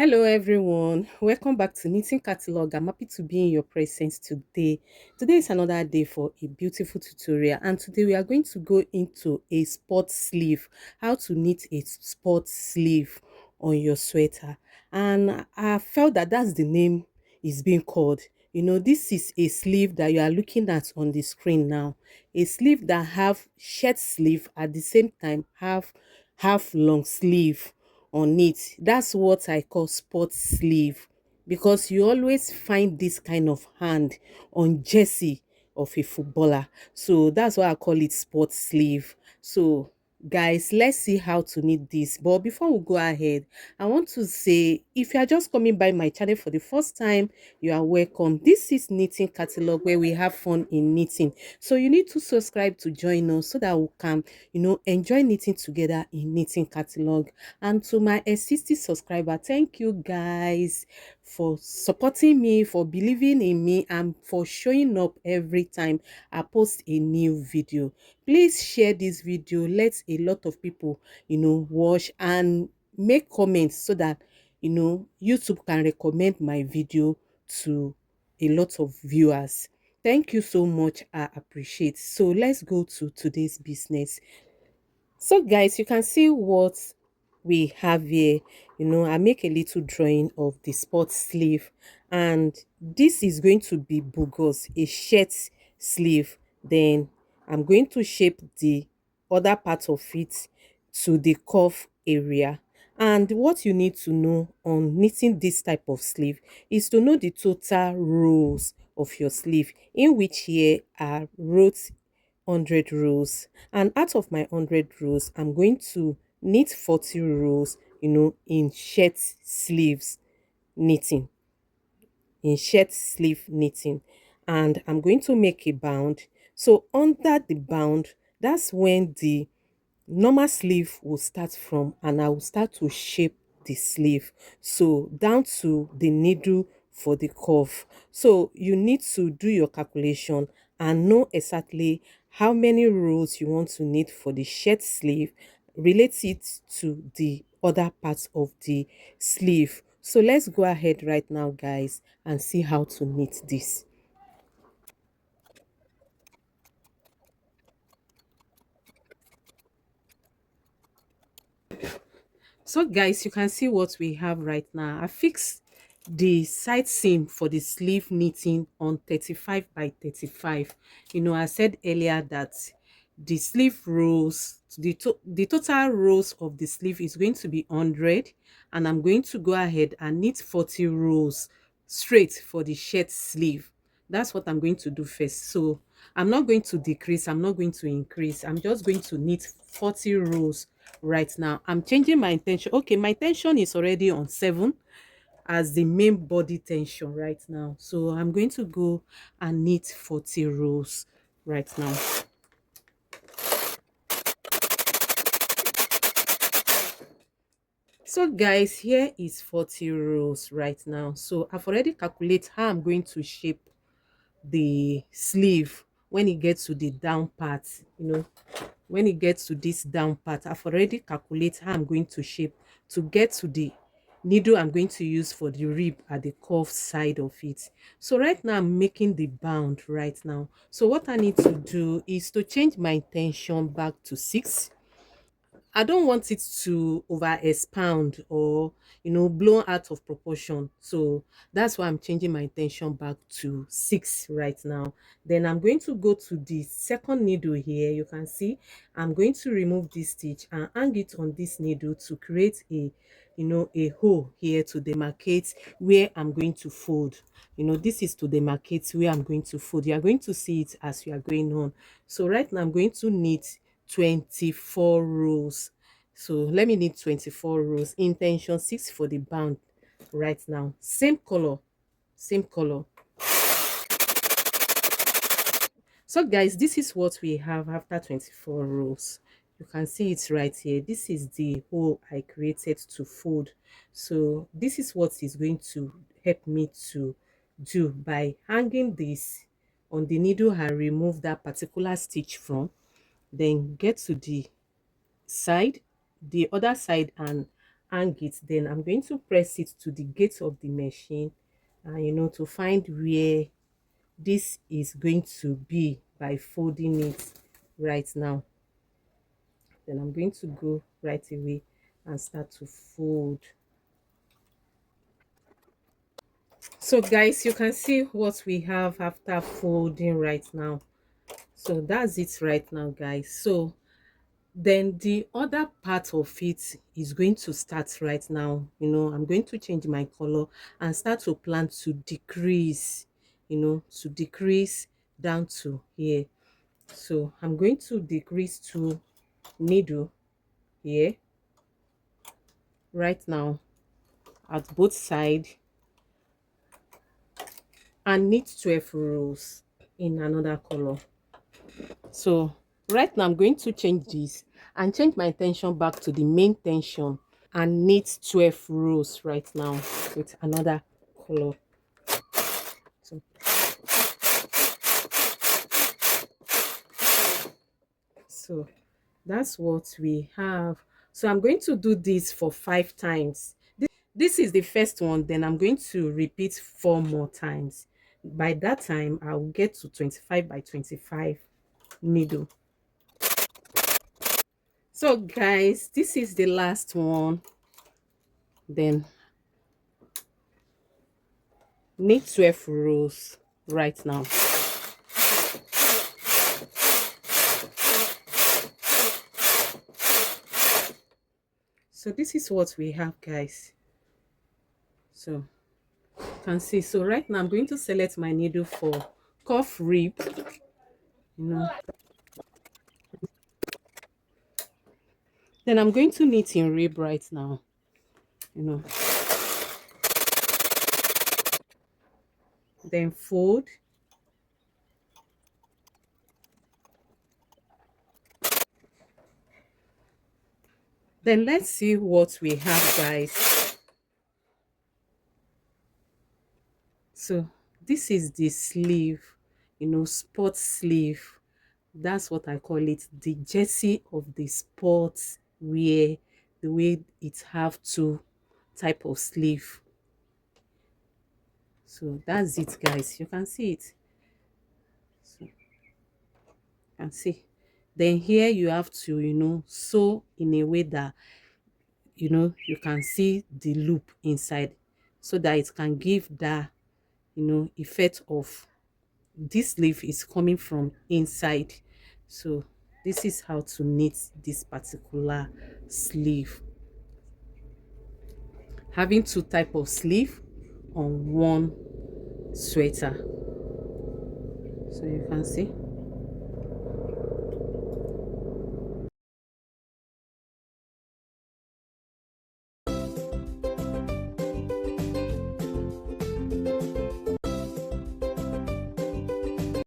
Hello everyone, welcome back to Knitting Catalog. I'm happy to be in your presence today. Today is another day for a beautiful tutorial, and today we are going to go into a sport sleeve, how to knit a sport sleeve on your sweater. And I felt that that's the name is being called. This is a sleeve that you are looking at on the screen now. A sleeve that have shirt sleeve at the same time have long sleeve on it. That's what I call sport sleeve, because you always find this kind of hand on jersey of a footballer. So that's why I call it sport sleeve. So guys, let's see how to knit this. But before we go ahead, I want to say, if you are just coming by my channel for the first time, you are welcome. This is Knitting Catalog, where we have fun in knitting. So you need to subscribe to join us so that we can enjoy knitting together in Knitting Catalog. And to my existing subscriber, thank you guys for supporting me, for believing in me, and for showing up every time I post a new video. Please share this video. Let a lot of people watch and make comments so that YouTube can recommend my video to a lot of viewers. Thank you so much. I appreciate. So let's go to today's business. So guys, you can see what we have here. I make a little drawing of the sport sleeve, and this is going to be bugos, a shirt sleeve. Then I'm going to shape the other part of it to the cuff area. And what you need to know on knitting this type of sleeve is to know the total rows of your sleeve, in which here are rows 100 rows, and out of my 100 rows I'm going to knit 40 rows in shirt sleeves knitting, and I'm going to make a bound. So under the bound, that's when the normal sleeve will start from, and I will start to shape the sleeve so down to the needle for the curve. So you need to do your calculation and know exactly how many rows you want to knit for the shirt sleeve, relate it to the other parts of the sleeve. So let's go ahead right now guys and see how to knit this. So guys, you can see what we have right now. I fixed the side seam for the sleeve knitting on 35 by 35. I said earlier that the sleeve rows, the total rows of the sleeve is going to be 100, and I'm going to go ahead and knit 40 rows straight for the shirt sleeve. That's what I'm going to do first. So I'm not going to decrease, I'm not going to increase. I'm just going to knit 40 rows right now. I'm changing my tension. Okay, my tension is already on 7 as the main body tension right now. So I'm going to go and knit 40 rows right now. So guys, here is 40 rows right now. So I've already calculated how I'm going to shape the sleeve when it gets to the down part. When it gets to this down part, I've already calculated how I'm going to shape to get to the needle I'm going to use for the rib at the curved side of it. So right now I'm making the bound right now. So what I need to do is to change my tension back to 6. I don't want it to over expound or blown out of proportion. So that's why I'm changing my tension back to 6 right now. Then I'm going to go to the second needle here. You can see I'm going to remove this stitch and hang it on this needle to create a hole here to demarcate where I'm going to fold. This is to demarcate where I'm going to fold. You are going to see it as you are going on. So right now I'm going to knit 24 rows. So let me knit 24 rows, intention 6 for the bound right now. Same color, same color. So guys, this is what we have after 24 rows. You can see it right here. This is the hole I created to fold. So this is what is going to help me to do by hanging this on the needle and remove that particular stitch from, then get to the side, the other side, and hang it, then I'm going to press it to the gate of the machine, and to find where this is going to be by folding it right now. Then I'm going to go right away and start to fold. So guys, you can see what we have after folding right now. So that's it right now, guys. So then the other part of it is going to start right now. I'm going to change my color and start to plan to decrease, to decrease down to here. So I'm going to decrease to needle here right now at both sides, and knit 12 rows in another color. So right now I'm going to change this and change my tension back to the main tension and knit 12 rows right now with another color. So, so that's what we have. So I'm going to do this for 5 times. This is the first one, then I'm going to repeat 4 more times. By that time I'll get to 25 by 25 needle. So guys, this is the last one. Then knit 12 rows right now. So this is what we have, guys. So you can see. So right now I'm going to select my needle for cuff rib, you know then I'm going to knit in rib right now, then fold, then let's see what we have, guys. So this is the sleeve, sport sleeve. That's what I call it, the jersey of the sports wear, the way it have two type of sleeve. So that's it, guys. You can see it. So you can see. Then here you have to, sew in a way that you can see the loop inside, so that it can give that effect of this sleeve is coming from inside. So this is how to knit this particular sleeve, having two type of sleeve on one sweater. So you can see.